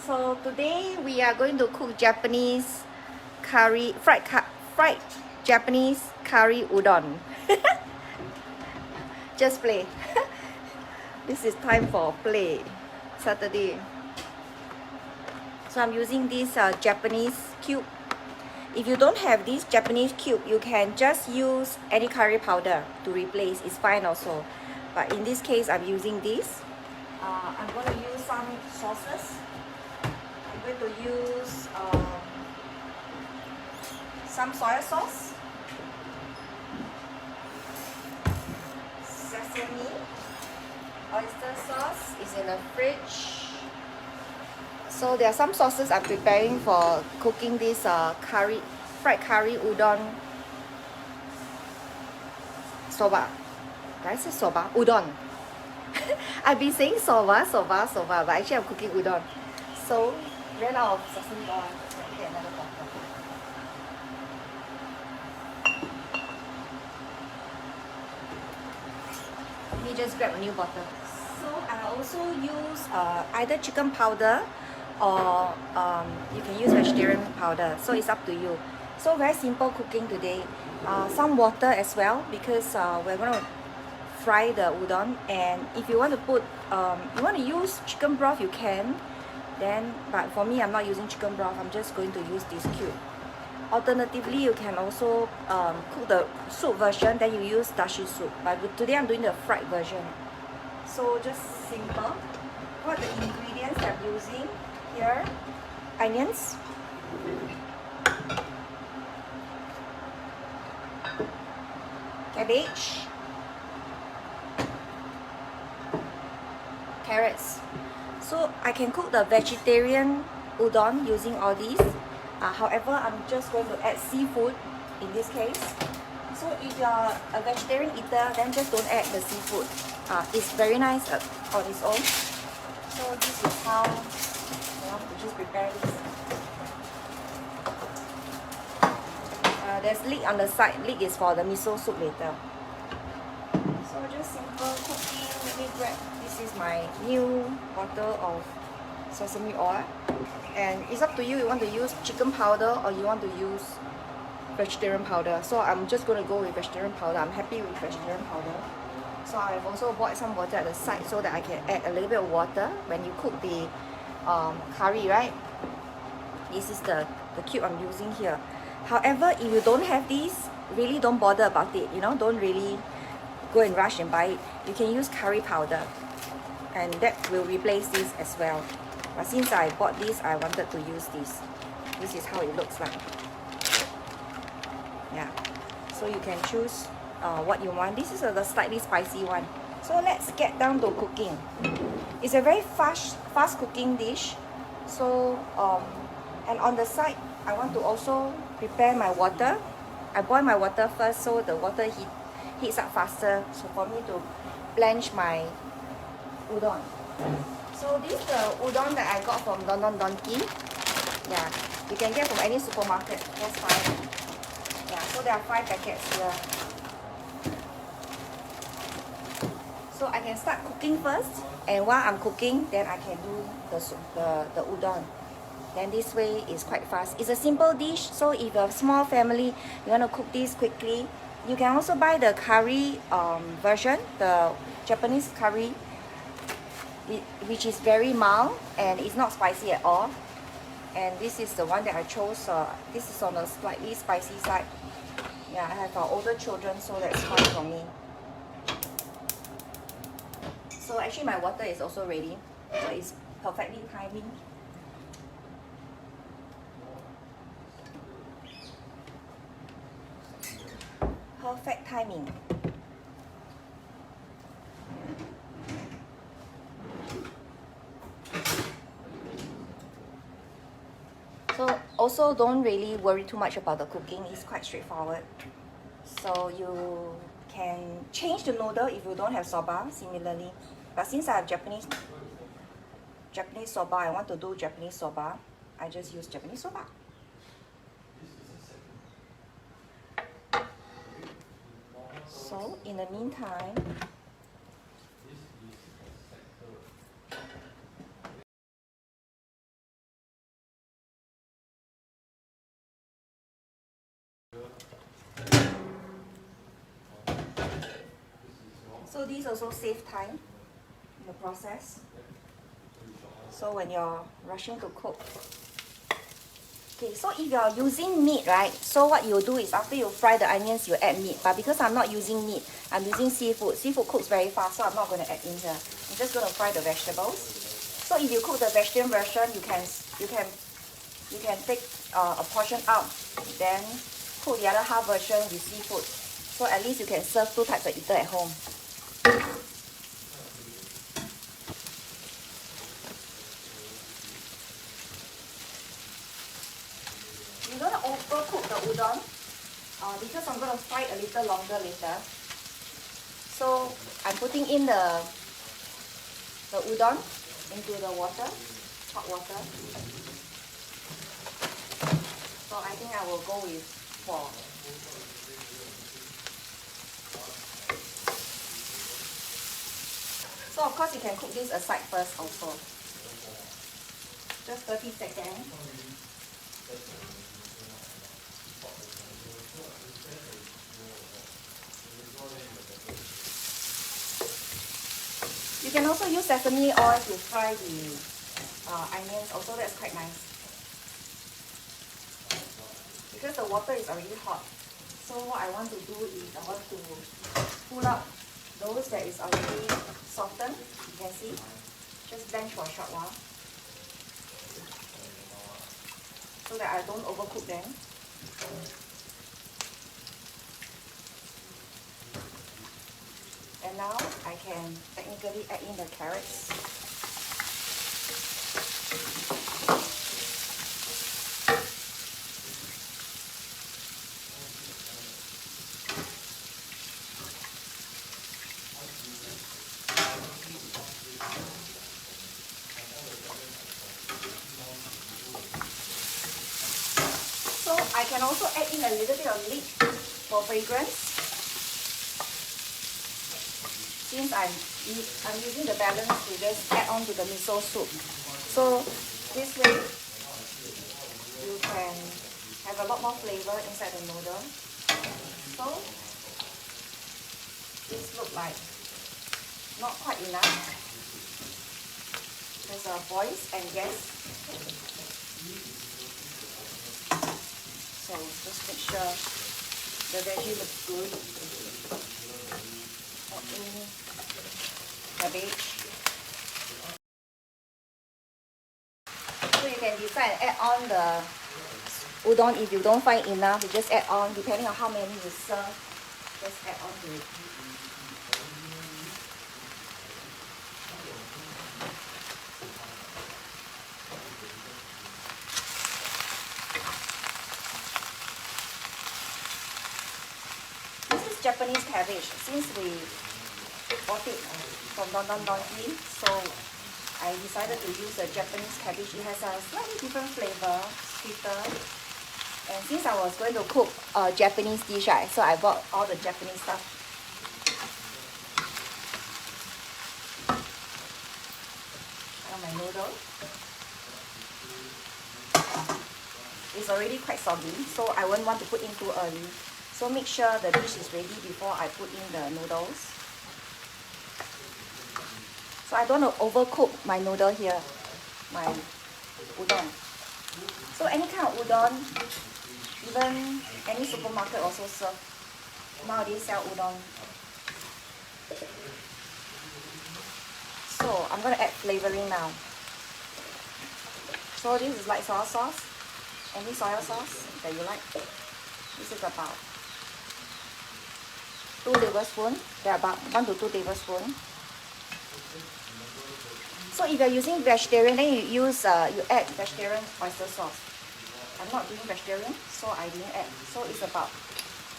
So today we are going to cook Japanese curry, fried Japanese curry udon. Just play. This is time for play. Saturday. So I'm using this Japanese cube. If you don't have this Japanese cube, you can just use any curry powder to replace. It's fine also. But in this case, I'm using this. I'm going to use some sauces. I'm going to use some soy sauce, sesame, oyster sauce is in the fridge. So there are some sauces I'm preparing for cooking this fried curry udon soba. Did I say soba? Udon. I've been saying soba, but actually I'm cooking udon. So ran out of sesame oil. Let's get another bottle. Let me just grab a new bottle. So I also use either chicken powder or you can use vegetarian powder. So it's up to you. So very simple cooking today. Some water as well because we're gonna fry the udon. And if you want to put, you want to use chicken broth, you can. Then, but for me, I'm not using chicken broth. I'm just going to use this cube. Alternatively, you can also cook the soup version. Then you use dashi soup. But today I'm doing the fried version. So just simple. What are the ingredients I'm using here? Onions, cabbage, carrots. So I can cook the vegetarian udon using all these. However, I'm just going to add seafood in this case. So if you're a vegetarian eater, then just don't add the seafood. It's very nice on its own. So this is how you just prepare this. There's leek on the side. Leek is for the miso soup later. So just simple cooking. Let me grab. This is my new bottle of sesame oil. And it's up to you. You want to use chicken powder or you want to use vegetarian powder. So I'm just going to go with vegetarian powder. I'm happy with vegetarian powder. So I've also bought some water at the side so that I can add a little bit of water when you cook the curry, right? This is the cube I'm using here. However, if you don't have this, really don't bother about it. You know, don't really go and rush and buy it. You can use curry powder, and that will replace this as well. But since I bought this, I wanted to use this. This is how it looks like. Yeah. So you can choose what you want. This is the slightly spicy one. So let's get down to cooking. It's a very fast cooking dish. So and on the side, I want to also prepare my water. I boil my water first so the water heats up faster. So for me to blanch my udon. So this is the udon that I got from Don Don Donki. Yeah, you can get from any supermarket. That's fine. Yeah, so there are 5 packets here. So I can start cooking first, and while I'm cooking, then I can do the udon. Then this way is quite fast. It's a simple dish, so if you have a small family, you want to cook this quickly, you can also buy the curry version, the Japanese curry, which is very mild and it's not spicy at all. And this is the one that I chose. This is on the slightly spicy side. Yeah, I have older children, so that's fine for me. So actually my water is also ready. So it's perfectly timing. Perfect timing. So also don't really worry too much about the cooking. It's quite straightforward. So you can change the noodle if you don't have soba similarly. But since I have Japanese soba, I want to do Japanese soba. I just use Japanese soba. So in the meantime, So these also save time in the process. So when you're rushing to cook. Okay, so if you're using meat, right? So what you do is after you fry the onions, you add meat. But because I'm not using meat, I'm using seafood. Seafood cooks very fast, so I'm not going to add in here. I'm just going to fry the vegetables. So if you cook the vegetarian version, you can take a portion out, then cook the other half version with seafood. So at least you can serve 2 types of eater at home. You're going to overcook the udon because I'm going to fry it a little longer later. So I'm putting in the udon into the water, hot water. So I think I will go with 4. So of course you can cook this aside first also. Just 30 seconds. You can also use sesame oil to fry the onions, also that's quite nice. Because the water is already hot. So what I want to do is I want to pull out those that is already softened, you can see. Just blanch for a short while. So that I don't overcook them. And now I can technically add in the carrots. So I can also add in a little bit of leek for fragrance. Since I'm using the balance to just add on to the miso soup. So this way you can have a lot more flavor inside the noodle. So this looks like not quite enough. There's a voice and gas. So just make sure the veggie looks good. Cabbage. So you can decide and add on the udon if you don't find enough. You just add on depending on how many you serve. Just add on to it. This is Japanese cabbage. Since we bought it from Don Donki, so I decided to use a Japanese cabbage. It has a slightly different flavor, sweeter. And since I was going to cook a Japanese dish, right, so I bought all the Japanese stuff. And my noodle. It's already quite soggy, so I won't want to put in too early. So make sure the dish is ready before I put in the noodles. So I don't want to overcook my noodle here, my udon. So any kind of udon, even any supermarket also serve. Nowadays sell udon. So I'm going to add flavoring now. So this is light soy sauce. Any soy sauce that you like. This is about 2 tablespoons. They're about 1 to 2 tablespoons. So if you're using vegetarian, then you add vegetarian oyster sauce. I'm not doing vegetarian, so I didn't add. So it's about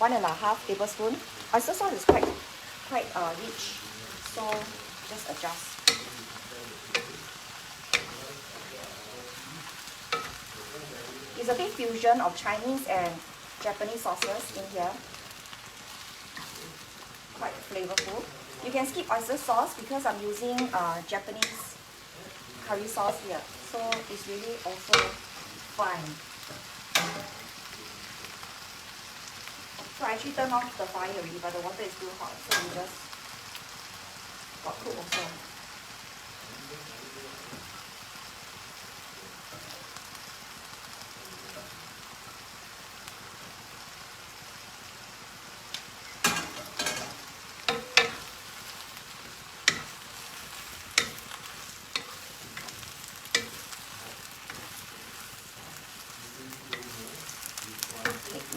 1.5 tablespoons. Oyster sauce is quite rich, so just adjust. It's a big fusion of Chinese and Japanese sauces in here. Quite flavorful. You can skip oyster sauce because I'm using Japanese curry sauce here, so it's really also fine. So I actually turned off the fire already, but the water is still hot, so we just hot cook also.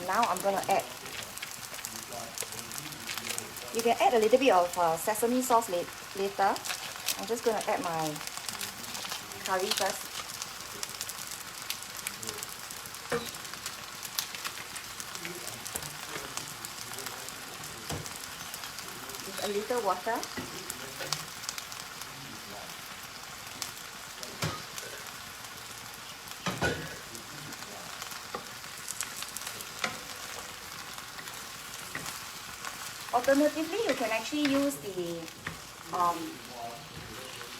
Now I'm gonna add. You can add a little bit of sesame sauce later. I'm just gonna add my curry first. With a little water. Alternatively, you can actually use the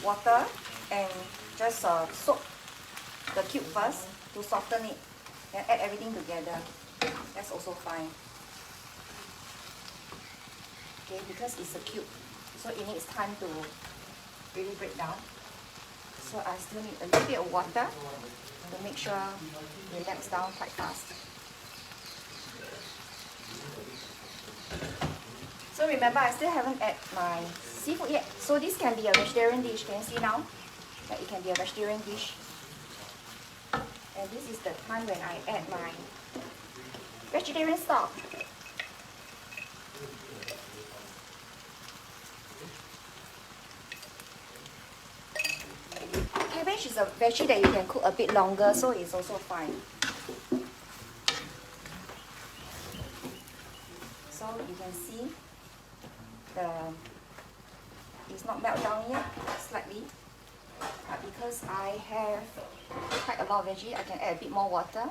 water and just soak the cube first to soften it and add everything together. That's also fine. Okay, because it's a cube, so it needs time to really break down. So I still need a little bit of water to make sure it melts down quite fast. So remember, I still haven't added my seafood yet. So this can be a vegetarian dish. Can you see now? That it can be a vegetarian dish. And this is the time when I add my vegetarian stock. Cabbage is a veggie that you can cook a bit longer, so it's also fine. So you can see it's not melt down yet, slightly. But because I have quite a lot of veggie, I can add a bit more water.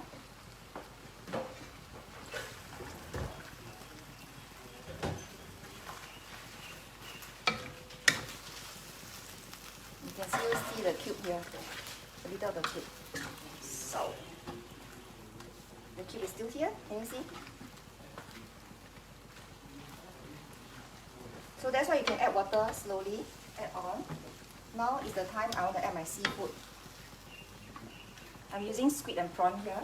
You can still see the cube here, a little of the cube. So the cube is still here, can you see? So that's why you can add water slowly, add on. Now is the time I want to add my seafood. I'm using squid and prawn here.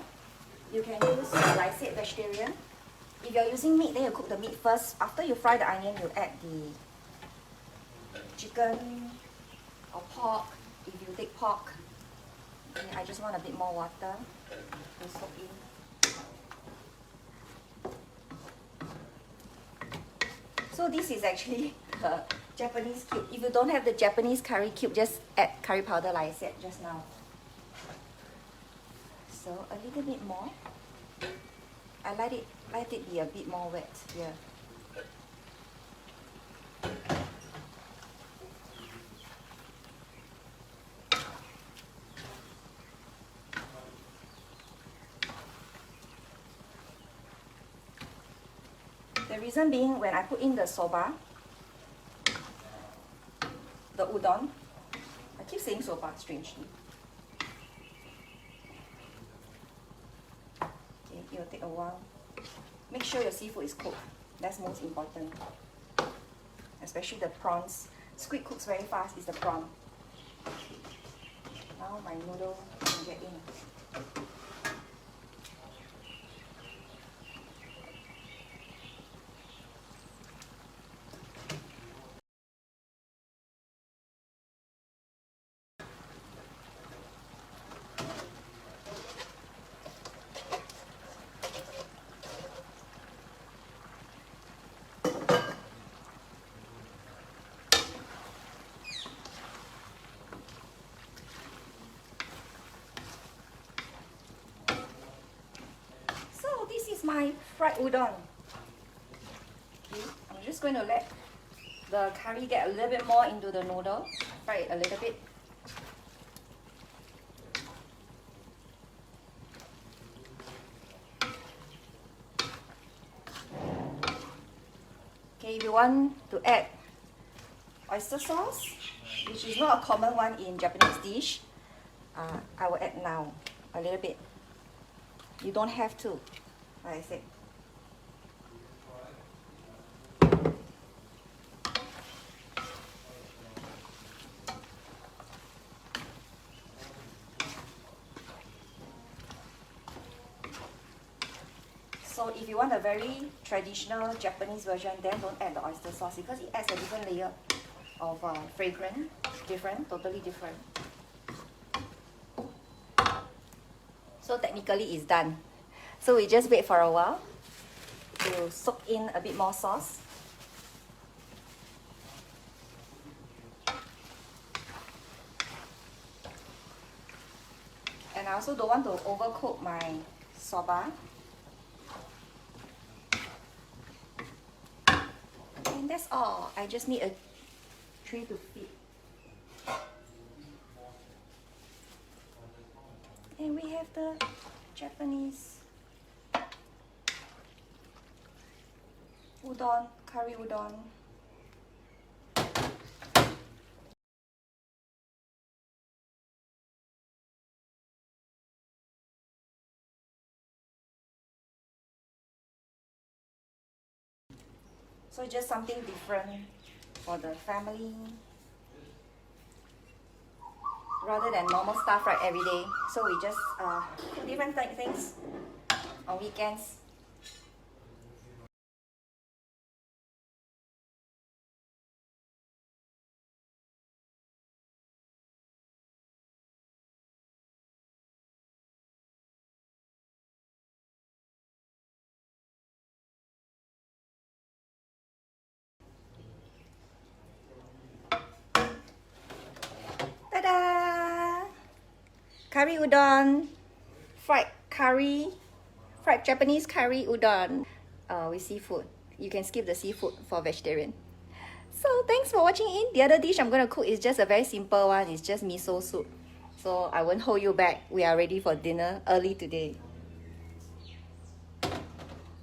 You can use lysate vegetarian. If you're using meat, then you cook the meat first. After you fry the onion, you add the chicken or pork. If you take pork, then I just want a bit more water to soak in. So this is actually a Japanese cube. If you don't have the Japanese curry cube, just add curry powder like I said just now. So a little bit more. I let it be a bit more wet here. The reason being, when I put in the soba, the udon, I keep saying soba strangely. Okay, it will take a while. Make sure your seafood is cooked. That's most important. Especially the prawns. Squid cooks very fast, is the prawn. Now my noodle can get in. My fried udon. Okay, I'm just going to let the curry get a little bit more into the noodle. Fry it a little bit. Okay, if you want to add oyster sauce, which is not a common one in Japanese dish, I will add now a little bit. You don't have to. Like I said. So if you want a very traditional Japanese version, then don't add the oyster sauce because it adds a different layer of fragrance, totally different. So technically it's done. So we just wait for a while to soak in a bit more sauce. And I also don't want to overcook my soba. And that's all. I just need a tray to fit. And we have the Japanese udon, curry udon. So just something different for the family rather than normal stuff right every day. So we just do different things on weekends. Ta-da! Curry udon, fried Japanese curry udon with seafood. You can skip the seafood for vegetarian. So thanks for watching in. The other dish I'm going to cook is just a very simple one. It's just miso soup. So I won't hold you back. We are ready for dinner early today.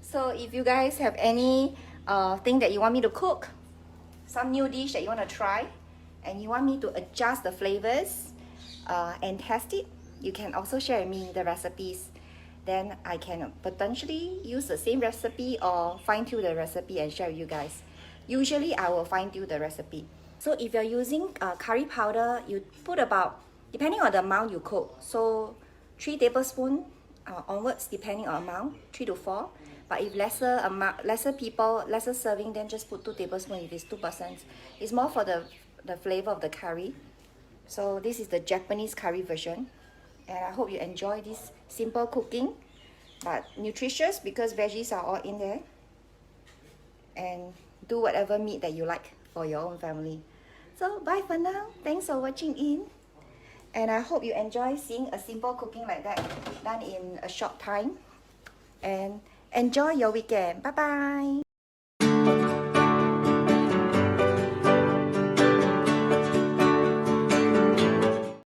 So if you guys have any thing that you want me to cook, some new dish that you want to try, and you want me to adjust the flavors and test it, you can also share with me the recipes. Then I can potentially use the same recipe or fine-tune the recipe and share with you guys. Usually I will fine-tune the recipe. So if you're using curry powder, you put about, depending on the amount you cook, so 3 tablespoons onwards, depending on amount, 3 to 4. But if lesser people, lesser serving, then just put 2 tablespoons if it's 2%. It's more for the flavor of the curry. So this is the Japanese curry version. And I hope you enjoy this simple cooking, but nutritious because veggies are all in there. And do whatever meat that you like for your own family. So bye for now. Thanks for watching in. And I hope you enjoy seeing a simple cooking like that done in a short time. And enjoy your weekend. Bye bye.